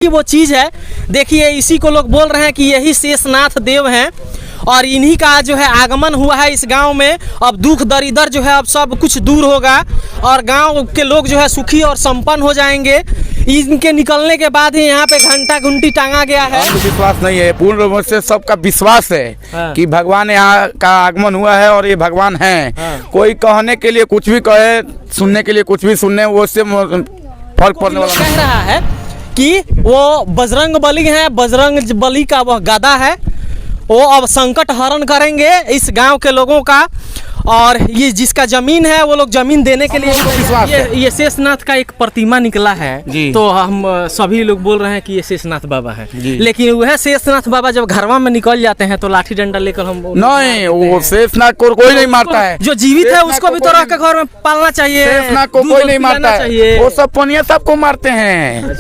वो चीज़ है। देखिए इसी को लोग बोल रहे हैं कि यही शेषनाथ देव हैं और इन्हीं का जो है आगमन हुआ है इस गांव में। अब दुख दरिदर जो है अब सब कुछ दूर होगा और गांव के लोग जो है सुखी और संपन्न हो जाएंगे। इनके निकलने के बाद ही यहाँ पे घंटा घंटी टांगा गया है। विश्वास नहीं है, पूर्ण रूप से सबका विश्वास है कि भगवान यहाँ का आगमन हुआ है और ये भगवान हैं। कोई कहने के लिए कुछ भी कहे, सुनने के लिए कुछ भी सुनने, वो उससे फर्क पड़ने वाला कह रहा है कि वो बजरंग बली है, बजरंग बली का वह गदा है। वो अब संकट हरण करेंगे इस गांव के लोगों का और ये जिसका जमीन है वो लोग जमीन देने के लिए ये शेषनाथ का एक प्रतिमा निकला है। तो हम सभी लोग बोल रहे हैं कि ये शेषनाथ बाबा है, लेकिन वह शेषनाथ बाबा जब घरवा में निकल जाते हैं तो लाठी डंडा लेकर हम नहीं, वो शेषनाथ को कोई नहीं मारता है। जो जीवित है उसको भी तो रह के घर में पालना चाहिए। शेषनाथ को कोई नहीं मारता है, वो सब पनिया सबको मारते हैं।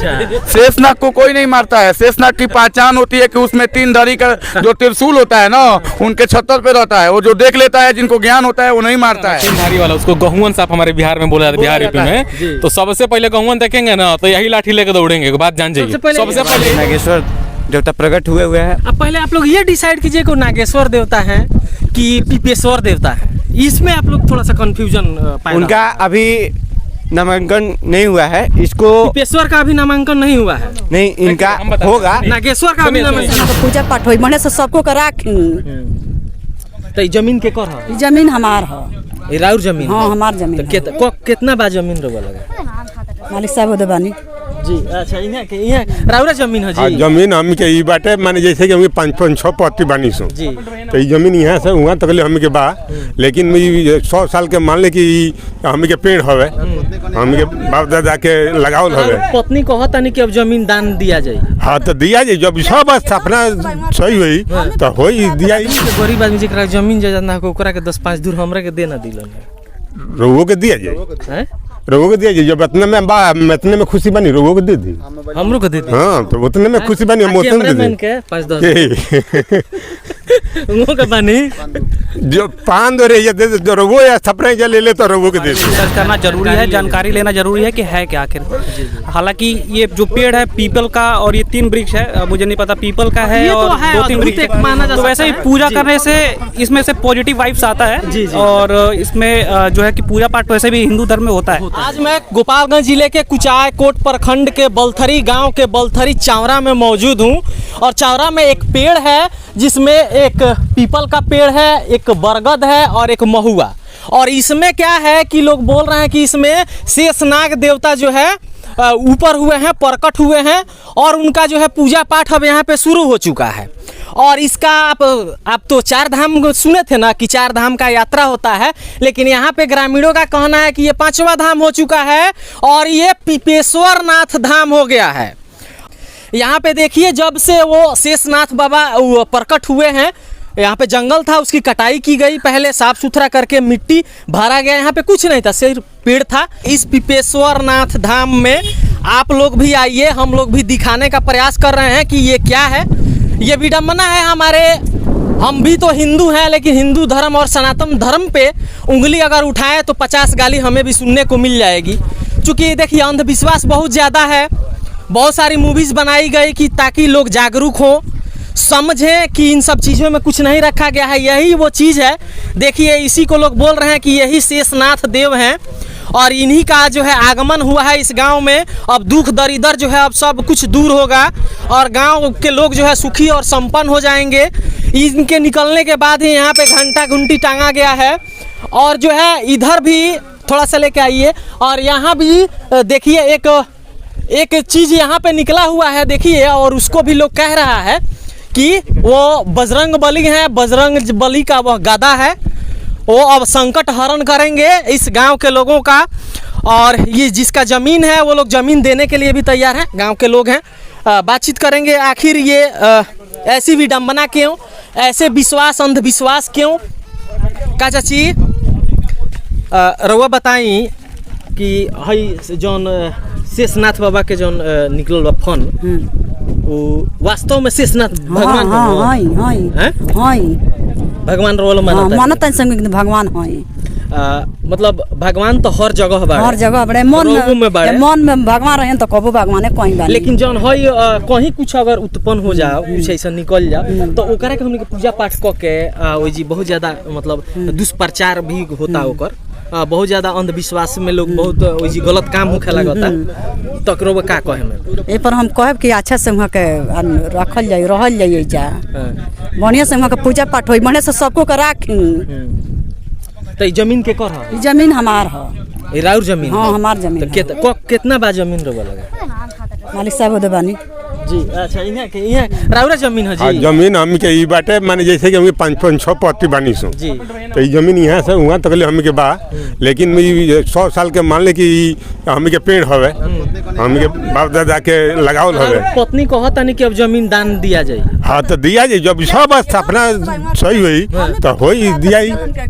शेषनाथ को कोई नहीं मारता है। शेषनाथ की पहचान होती है कि उसमें 3 धड़ी का जो त्रिशूल होता है ना, उनके छत्तर पे रहता है। वो जो देख लेता है, जिनको ज्ञान होता है, वो नहीं मारता है। धारी वाला उसको गहुवन साहब हमारे बिहार में बोला जाता है, बिहार यूपी में। तो सबसे पहले गहुवन देखेंगे ना तो यही लाठी लेकर दौड़ेंगे, बात जान जाइए। सबसे पहले नागेश्वर देवता प्रकट हुए हैं। अब पहले आप लोग ये डिसाइड कीजिए कि नागेश्वर देवता है कि पिपेश्वर देवता है। इसमें आप लोग थोड़ा सा कंफ्यूजन पाए। उनका अभी नामांकन नहीं हुआ है। इसको पिपेश्वर का अभी नामांकन नहीं हुआ है। नहीं, इनका होगा। नागेश्वर का अभी नामांकन। पूजा पाठ हो मने से सबको करा। तो जमीन के कर है? जमीन हमार है। राउर जमीन? हाँ, हमार जमीन। तो कितना बा जमीन रोवा लगा? मालिक साहब होदे बानी जी। अच्छा, यहाँ राउर जमीन है जी? जमीन हम के ई बाटे माने जैसे कि हम 5-6 पत्ती बानी सो जी। तो ये जमीन यहाँ से वहाँ तक ले हम के बा, लेकिन 100 साल के मान ले कि हम के पेड़ हवे, हम के बाप दादा के लगावल हवे। पत्नी कहता नहीं कि अब जमीन दान दिया जाए। हाँ, तो दिया जाए। जब सब स्थापना सही हुई तो हो दिया। गरीब आदमी जरा जमीन जायदाद ना हो ओकरा के 10-5 दूर हमरा के देना दिलन रोगो के दिया जाए। रोगो के दिया जाए। जब इतने में खुशी बनी, रोगो के दे दी, हमरो को दे दी। हाँ, तो उतने में खुशी बनी, हम उतने दे दी। 5-10 उनको का बनी जो 5 दो रही दे दे, रोगो या सपने जा ले ले तो रोगो के दे दे। सर्च करना जरूरी है, जानकारी लेना जरूरी है कि है क्या आखिर। हालांकि ये जो पेड़ है पीपल का और ये 3 वृक्ष है, मुझे नहीं पता पीपल का है और 2-3 वृक्ष। तो वैसे ही पूजा करने से इसमें से पॉजिटिव वाइब्स आता है और इसमें जो है कि पूजा पाठ वैसे भी हिंदू धर्म में होता है। आज मैं गोपालगंज जिले के कुचायकोट प्रखंड के बलथरी गांव के बलथरी चावरा में मौजूद हूं और चावरा में एक पेड़ है जिसमें एक पीपल का पेड़ है, एक बरगद है और एक महुआ। और इसमें क्या है कि लोग बोल रहे हैं कि इसमें शेषनाग देवता जो है ऊपर हुए हैं, प्रकट हुए हैं और उनका जो है पूजा पाठ अब यहाँ पे शुरू हो चुका है। और इसका आप तो 4 धाम सुने थे ना कि 4 धाम का यात्रा होता है, लेकिन यहाँ पे ग्रामीणों का कहना है कि ये 5वां धाम हो चुका है और ये पिपेश्वर नाथ धाम हो गया है। यहाँ पे देखिए जब से वो शेषनाथ बाबा प्रकट हुए हैं, यहाँ पे जंगल था, उसकी कटाई की गई, पहले साफ सुथरा करके मिट्टी भरा गया। यहाँ पे कुछ नहीं था, सिर्फ पेड़ था। इस पिपेश्वर नाथ धाम में आप लोग भी आइए, हम लोग भी दिखाने का प्रयास कर रहे हैं कि ये क्या है। ये विडम्बना है हमारे, हम भी तो हिंदू हैं, लेकिन हिंदू धर्म और सनातन धर्म पे उंगली अगर उठाएं तो 50 गाली हमें भी सुनने को मिल जाएगी। चूँकि देखिए अंधविश्वास बहुत ज़्यादा है। बहुत सारी मूवीज़ बनाई गई कि ताकि लोग जागरूक हों, समझें कि इन सब चीज़ों में कुछ नहीं रखा गया है। यही वो चीज़ है। देखिए इसी को लोग बोल रहे हैं कि यही शेषनाथ देव हैं और इन्हीं का जो है आगमन हुआ है इस गांव में। अब दुख दरिदर जो है अब सब कुछ दूर होगा और गांव के लोग जो है सुखी और संपन्न हो जाएंगे। इनके निकलने के बाद ही यहाँ पे घंटा घंटी टांगा गया है। और जो है इधर भी थोड़ा सा लेके आइए और यहाँ भी देखिए एक चीज़ यहाँ पे निकला हुआ है, देखिए। और उसको भी लोग कह रहा है कि वो बजरंग बली है, बजरंग बली का वह गदा है। वो अब संकट हरण करेंगे इस गांव के लोगों का और ये जिसका ज़मीन है वो लोग ज़मीन देने के लिए भी तैयार हैं। गांव के लोग हैं, बातचीत करेंगे आखिर ये ऐसी विडम्बना क्यों, ऐसे विश्वास अंधविश्वास क्यों। का चाची रउआ बताई कि हई जौन शेषनाथ बाबा के जौन निकलल बा फन, वो वास्तव में शेषनाथ भगवान हैं? भगवान रोल मानता मानता है संग भगवान हैं। मतलब भगवान तो हर जगह बा, हर जगह बड़े रोगों में बाड़े। मन में भगवान रहे तो कबू भगवान कहीं बानी। लेकिन जौन है कहीं कुछ अगर उत्पन्न हो जाओ, कुछ ऐसा निकल जाओ, तो ओकरा के हमनी के पूजा पाठ क के ओइ जी बहुत ज्यादा मतलब दुष्प्रचार भी होता ओकर, बहुत ज्यादा अंधविश्वास में लोग बहुत ओइ जी गलत काम होखे लगता। तकरो का कहे में ए पर हम कहब कि अच्छा से वहाँ के रखल जाए, रहल जाइए जा, बढ़िया से वहाँ के पूजा पाठ होई, बढ़िया से सबको के राखी। तो ई जमीन के कर है? जमीन हमार है। ई राउर जमीन? हाँ हमार जमीन। तो कितना बा जमीन रोबा लगा? मालिक साहब होदे बानी जी। अच्छा इहाँ के इहाँ राउरा जमीन है हाँ, जी? जमीन हम के ई बाटे माने जैसे कि हम 5-6 पत्ती बानी सो जी। तो ई जमीन यहाँ से वहाँ तक ले हम के बा, लेकिन 100 साल के मान ले कि हम के पेड़ हवे, हम के बाप दादा के लगावल हवे। पत्नी कहत नहीं कि अब जमीन दान दिया जाए? हाँ तो दिया जाए, जब सब स्थापना सही हुई तो होई दिया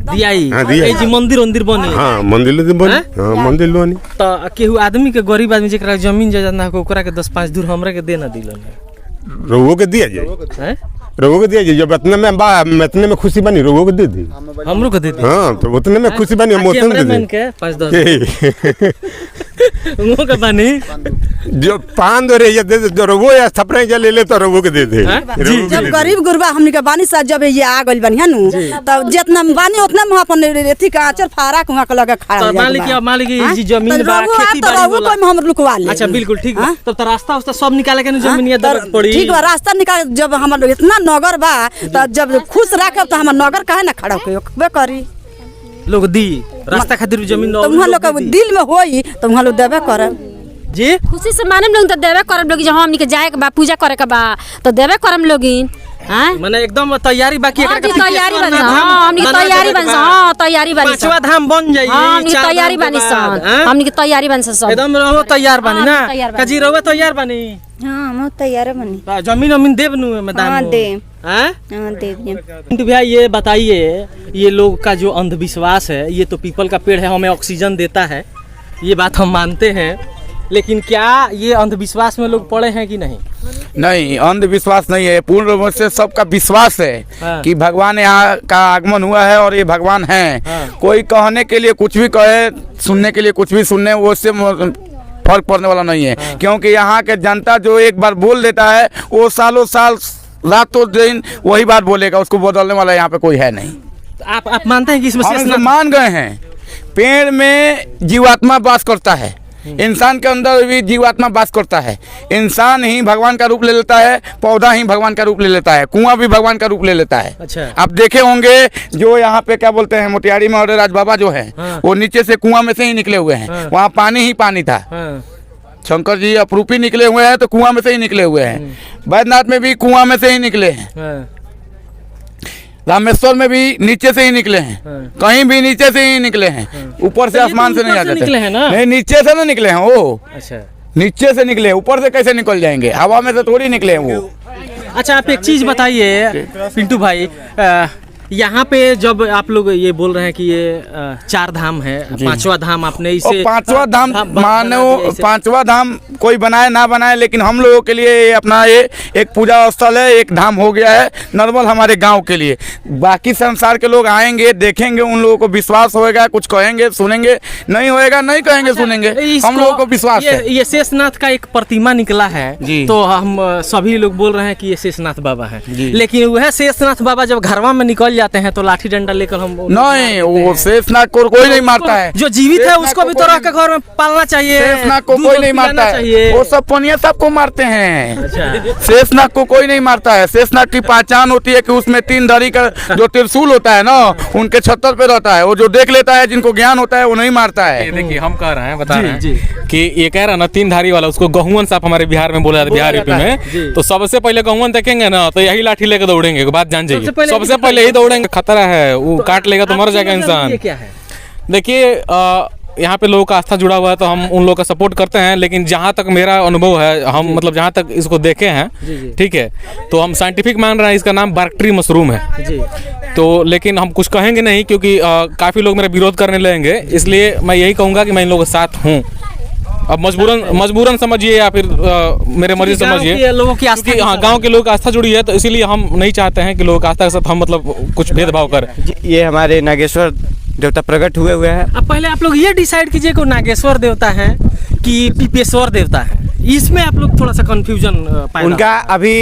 दियाई। हाँ, दियाई। ए जी मंदिर बनी? हाँ मंदिर बनी। हाँ? हाँ मंदिर बनी। तो केहू आदमी के गरीब आदमी जेकरा जमीन जायदाद ना हो ओकरा के 10-5 दूर हमरा के दे ना दिलन रोगों के दिया जाए, हैं? रोगों के दिया जाए, जब इतने में इतने में खुशी बनी रोगों को दे दी। हमरो के दे दी? हाँ तो उतने में खुशी बनी, हम उतने दे दी। के 5-10 उनको के बनी जो 5 रे ये दे दे, जो रोगों या स्थापना जा ले ले तो रोगों के दे दे। जी। जब गरीब गुरबा हमनी के बानी सा जब ये आ गइल बनिया नु, तब जितना बानी उतना में अपन एथी का आचर फारा कुआ के लगे खड़ा तो मान ली कि जी जमीन बा, खेती बाड़ी तो कोई हम रुकवा ले। अच्छा बिल्कुल ठीक बा। तब तो रास्ता उस्ता सब निकाले के जमीनिया दर पड़ी। ठीक बा, रास्ता निकाल। जब हमर इतना नगर बा तो जब खुश राखब तो हमर नगर काहे ना खड़ा होबे करी। लोग दी रास्ता खातिर जमीन तो वहां लोग के दिल में होई तो वहां लोग देबे करब जी। खुशी से मानम लोग तो देबे करम लोग, जब हमनी के जाए के बा पूजा करे के बा तो देबे करम लोगिन। हां माने एकदम तैयारी बाकी एकरा के तैयारी बन। हां हमनी के तैयारी बन। हां तैयारी बन। 5वां धाम बन जाई। हां हमनी के तैयारी बनी सन, हमनी के तैयारी बन सब एकदम रहो तैयार बनी ना? काजी रहो तैयार बनी? हाँ हम तैयार बनी। जमीन देव नु मैदान? हाँ दे। हाँ देव। तो भैया ये बताइए, ये लोग का जो अंधविश्वास है, ये तो पीपल का पेड़ है हमें ऑक्सीजन देता है, ये बात हम मानते हैं, लेकिन क्या ये अंधविश्वास में लोग पड़े हैं कि नहीं? नहीं, अंधविश्वास नहीं है, पूर्ण रूप से सबका विश्वास है। हाँ। कि भगवान यहाँ का आगमन हुआ है और ये भगवान हैं। हाँ। कोई कहने के लिए कुछ भी कहे, सुनने के लिए कुछ भी सुनने, वो उससे फर्क पड़ने वाला नहीं है। हाँ। क्योंकि यहाँ के जनता जो एक बार बोल देता है वो सालों साल रातों दिन वही बात बोलेगा, उसको बदलने वाला यहाँ पे कोई है नहीं। आप मानते हैं कि इसमें हम शेषनाग? मान गए हैं, पेड़ में जीवात्मा वास करता है, इंसान के अंदर भी जीवात्मा वास करता है। इंसान ही भगवान का रूप ले लेता है, पौधा ही भगवान का रूप ले लेता है, कुआं भी भगवान का रूप ले लेता है। अच्छा। आप देखे होंगे जो यहाँ पे क्या बोलते हैं मोतिहारी में और राज बाबा जो है, हाँ। वो नीचे से कुआं में से ही निकले हुए हैं। हाँ। वहाँ पानी ही पानी था। हाँ। शंकर जी अपरूपी निकले हुए हैं तो कुआं में से ही निकले हुए हैं। बैद्यनाथ में भी कुआं में से ही निकले हैं। हाँ। रामेश्वर में भी नीचे से ही निकले हैं। हाँ। कहीं भी नीचे से ही निकले हैं, ऊपर से तो ये आसमान तो से नहीं ऊपर से आते निकले हैं ना? नहीं, नीचे से ना निकले हैं वो, अच्छा नीचे से निकले, ऊपर से कैसे निकल जाएंगे? हवा में से थोड़ी निकले हैं वो। अच्छा आप एक चीज बताइए पिंटू भाई, यहाँ पे जब आप लोग ये बोल रहे हैं कि ये 4 धाम है, 5वां धाम आपने इसे 5वां धाम बना दिया मानो, इसे। 5वां धाम कोई बनाए ना बनाए, लेकिन हम लोगों के लिए ये अपना ये एक पूजा स्थल है, एक धाम हो गया है नॉर्मल हमारे गांव के लिए। बाकी संसार के लोग आएंगे, देखेंगे, उन लोगों को विश्वास होएगा, कुछ कहेंगे सुनेंगे, नहीं होएगा नहीं कहेंगे सुनेंगे, हम लोगों को विश्वास है। ये शेषनाथ का एक प्रतिमा निकला है जी। तो हम सभी लोग बोल रहे हैं कि ये शेषनाथ बाबा है, जी। लेकिन वह शेषनाथ बाबा जब घरवा में निकल जाते हैं तो लाठी डंडा लेकर हम नहीं, वो शेषनाग को कोई नहीं मारता है। जो जीवित है उसको भी तो रख के घर में पालना चाहिए, शेषनाग को दूध कोई नहीं पिलाना मारता है, चाहिए। वो सब पनिया सबको मारते हैं। अच्छा। शेषनाग को कोई नहीं मारता है। शेषनाग की पहचान होती है कि उसमें 3 धड़ी का जो त्रिशूल होता है ना, उनके छत्तर पे रहता है। वो जो देख लेता है, जिनको ज्ञान होता है, वो नहीं मारता है। देखिए हम कह रहे हैं, बता जी, रहे हैं जी। कि ये कह रहा ना 3 धारी वाला, उसको गहुवन साहब हमारे बिहार में बोला जाता है, बिहार यूपी जी। में। तो सबसे पहले गहुवन देखेंगे ना तो यही लाठी लेकर दौड़ेंगे, बात जान जाइए। सबसे सबसे पहले ही दौड़ेंगे, खतरा है, वो काट लेगा तो मर जाएगा इंसान। ये क्या है? देखिए यहाँ पे लोगों का आस्था जुड़ा हुआ है तो हम उन लोगों का सपोर्ट करते हैं, लेकिन जहाँ तक मेरा अनुभव है, हम मतलब जहाँ तक इसको देखे हैं, ठीक है, तो हम साइंटिफिक मान रहे हैं, इसका नाम बार्कट्री मशरूम है जी। तो लेकिन हम कुछ कहेंगे नहीं क्योंकि काफ़ी लोग मेरा विरोध करने लगेंगे, इसलिए मैं यही कहूँगा कि मैं इन लोगों के साथ हूँ। अब मजबूरन समझिए या फिर मेरे मर्जी समझिए, लोगों की आस्था, हाँ गांव के लोगों की आस्था जुड़ी है, तो इसीलिए हम नहीं चाहते हैं कि लोगों की आस्था के साथ हम मतलब कुछ भेदभाव करें। ये हमारे नागेश्वर देवता प्रकट हुए हैं। अब पहले आप लोग ये डिसाइड कीजिए कि नागेश्वर देवता है कि पीपेश्वर देवता है, इसमें आप लोग थोड़ा सा कंफ्यूजन पाए। उनका अभी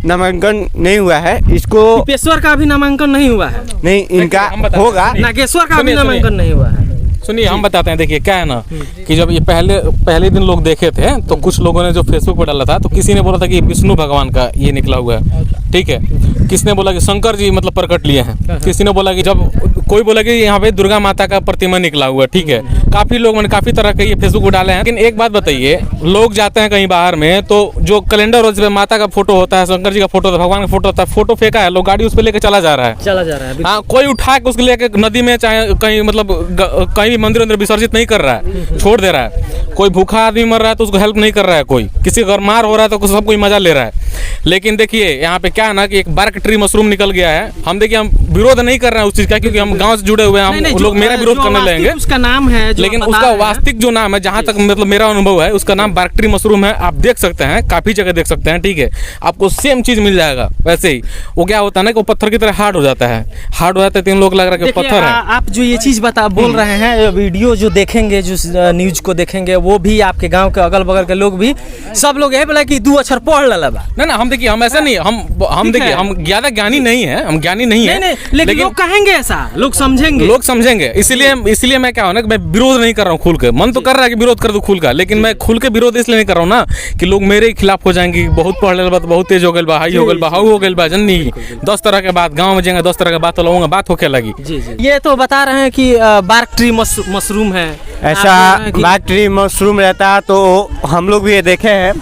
नामांकन नहीं हुआ है, इसको पीपेश्वर का अभी नामांकन नहीं हुआ है, नहीं इनका होगा। नागेश्वर का अभी नामांकन नहीं हुआ है। सुनिए हम बताते हैं। देखिए क्या है ना कि जब ये पहले दिन लोग देखे थे तो कुछ लोगों ने जो फेसबुक पर डाला था तो किसी ने बोला था कि विष्णु भगवान का ये निकला हुआ है, ठीक है। किसी ने बोला कि शंकर जी मतलब प्रकट लिए हैं, किसी ने बोला कि जब कोई बोला कि यहाँ पे दुर्गा माता का प्रतिमा निकला हुआ है, ठीक है। काफ़ी लोग मैंने काफ़ी तरह के ये फेसबुक पर डाले हैं। लेकिन एक बात बताइए, लोग जाते हैं कहीं बाहर में तो जो कैलेंडर और माता का फोटो होता है, शंकर जी का फोटो होता है, भगवान का फोटो होता है, फोटो फेंका है, लोग गाड़ी उस पर लेकर चला जा रहा है। हाँ, कोई उठा के उसको लेके नदी में चाहे कहीं मतलब कहीं भी मंदिर अंदर विसर्जित नहीं कर रहा है, छोड़ दे रहा है। कोई भूखा आदमी मर रहा है तो उसको हेल्प नहीं कर रहा है, कोई किसी घर मार हो रहा है तो सब कोई मजा ले रहा है। लेकिन देखिए यहाँ पे क्या है ना कि एक बार्क ट्री मशरूम निकल गया है। हम देखिए हम विरोध नहीं कर रहे हैं उस चीज का, क्योंकि हम गांव से जुड़े हुए हैं, हम लोग मेरा विरोध करने लगेंगे। उसका नाम है, लेकिन उसका वास्तविक जो नाम है, जहाँ तक मतलब मेरा अनुभव है, उसका नाम बार्क ट्री मशरूम है। आप देख सकते हैं, काफी जगह देख सकते हैं, ठीक है। आपको सेम चीज मिल जाएगा। वैसे ही वो क्या होता है ना कि वो पत्थर की तरह हार्ड हो जाता है, हार्ड हो जाता है, तीन लोग लग रहा है कि पत्थर है। आप जो ये चीज बोल रहे हैं, वीडियो जो देखेंगे, जो न्यूज को देखेंगे, वो भी आपके गांव के अगल बगल के लोग भी सब लोग यही बोला कि 2 अक्षर पढ़ लला बा। ना हम देखिए, हम ऐसा नहीं, हम देखिए हम ज्यादा ज्ञानी नहीं है, हम ज्ञानी नहीं है, लेकिन लोग कहेंगे ऐसा, लोग समझेंगे। इसलिए मैं क्या हो ना कि मैं विरोध नहीं कर रहा हूँ खुल के। मन तो कर रहा है कि विरोध कर दूं खुल का, लेकिन मैं खुल के विरोध इसलिए नहीं कर रहा हूँ ना कि लोग मेरे खिलाफ हो जाएंगे। बहुत पढ़ ले, बहुत तेज हो गए बा, हाई हो गए बा, हाउ हो गए बा, जननी 10 तरह के बात गाँव में जाएंगे, 10 तरह के बात लोगों बात होके लगी। ये तो बता रहे हैं कि बार्क ट्री मशरूम है, ऐसा बार्क ट्री मशरूम रहता है तो हम लोग भी ये देखे हैं।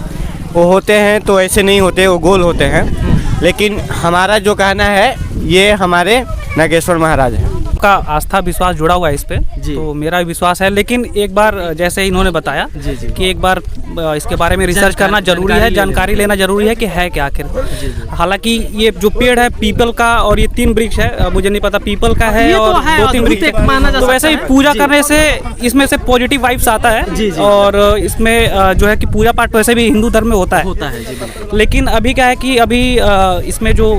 वो होते हैं तो ऐसे नहीं होते, वो गोल होते हैं। लेकिन हमारा जो कहना है, ये हमारे नागेश्वर महाराज हैं का आस्था विश्वास जुड़ा हुआ है इस पे, तो मेरा भी विश्वास है। लेकिन एक बार जैसे इन्होंने बताया कि एक बार इसके बारे में रिसर्च करना जरूरी है, जानकारी लेना जरूरी है कि है क्या आखिर। हालांकि ये जो पेड़ है पीपल का और ये 3 वृक्ष है, मुझे नहीं पता पीपल का है और 2-3 वृक्ष, तो वैसे ही पूजा करने से इसमें से पॉजिटिव वाइब्स आता है। और इसमें जो है कि पूजा पाठ वैसे भी हिंदू धर्म में होता है। लेकिन अभी क्या है कि अभी इसमें जो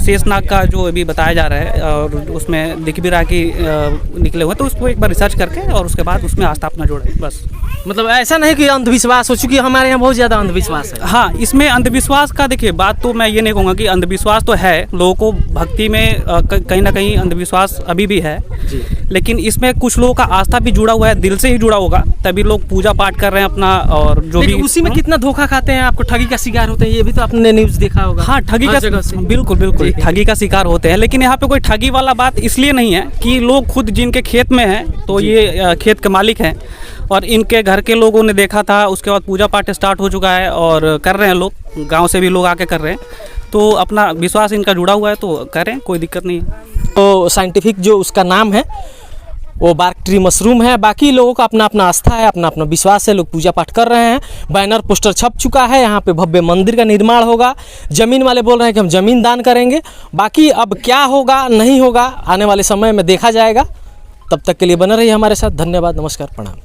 शेषनाग का जो अभी बताया जा रहा है और उसमें दिख भी रहा है निकले हुए, तो उसको एक बार रिसर्च करके और उसके बाद उसमें आस्था अपना जोड़े बस। मतलब ऐसा नहीं कि अंधविश्वास हो, चुकी हमारे यहाँ बहुत ज़्यादा अंधविश्वास है। हाँ, इसमें अंधविश्वास का देखिए बात तो मैं ये नहीं कहूँगा कि अंधविश्वास तो है, लोगों को भक्ति में कहीं ना कहीं अंधविश्वास अभी भी है। लेकिन इसमें कुछ लोगों का आस्था भी जुड़ा हुआ है, दिल से ही जुड़ा होगा, तभी लोग पूजा पाठ कर रहे हैं अपना। और जो भी उसी में कितना धोखा खाते हैं, आपको ठगी का शिकार होते हैं, ये भी तो आपने न्यूज़ देखा होगा। हाँ, ठगी का बिल्कुल ठगी का शिकार होते हैं। लेकिन यहाँ पे कोई ठगी वाला बात इसलिए नहीं है कि लोग खुद जिनके खेत में हैं तो ये खेत के मालिक हैं और इनके घर के लोगों ने देखा था, उसके बाद पूजा पाठ स्टार्ट हो चुका है और कर रहे हैं लोग, गांव से भी लोग आके कर रहे हैं, तो अपना विश्वास इनका जुड़ा हुआ है तो करें, कोई दिक्कत नहीं है। तो साइंटिफिक जो उसका नाम है वो बार्क ट्री मशरूम है। बाकी लोगों का अपना अपना आस्था है, अपना अपना विश्वास है, लोग पूजा पाठ कर रहे हैं। बैनर पोस्टर छप चुका है, यहाँ पे भव्य मंदिर का निर्माण होगा। ज़मीन वाले बोल रहे हैं कि हम ज़मीन दान करेंगे, बाकी अब क्या होगा नहीं होगा आने वाले समय में देखा जाएगा। तब तक के लिए बने रहिए हमारे साथ। धन्यवाद, नमस्कार, प्रणाम।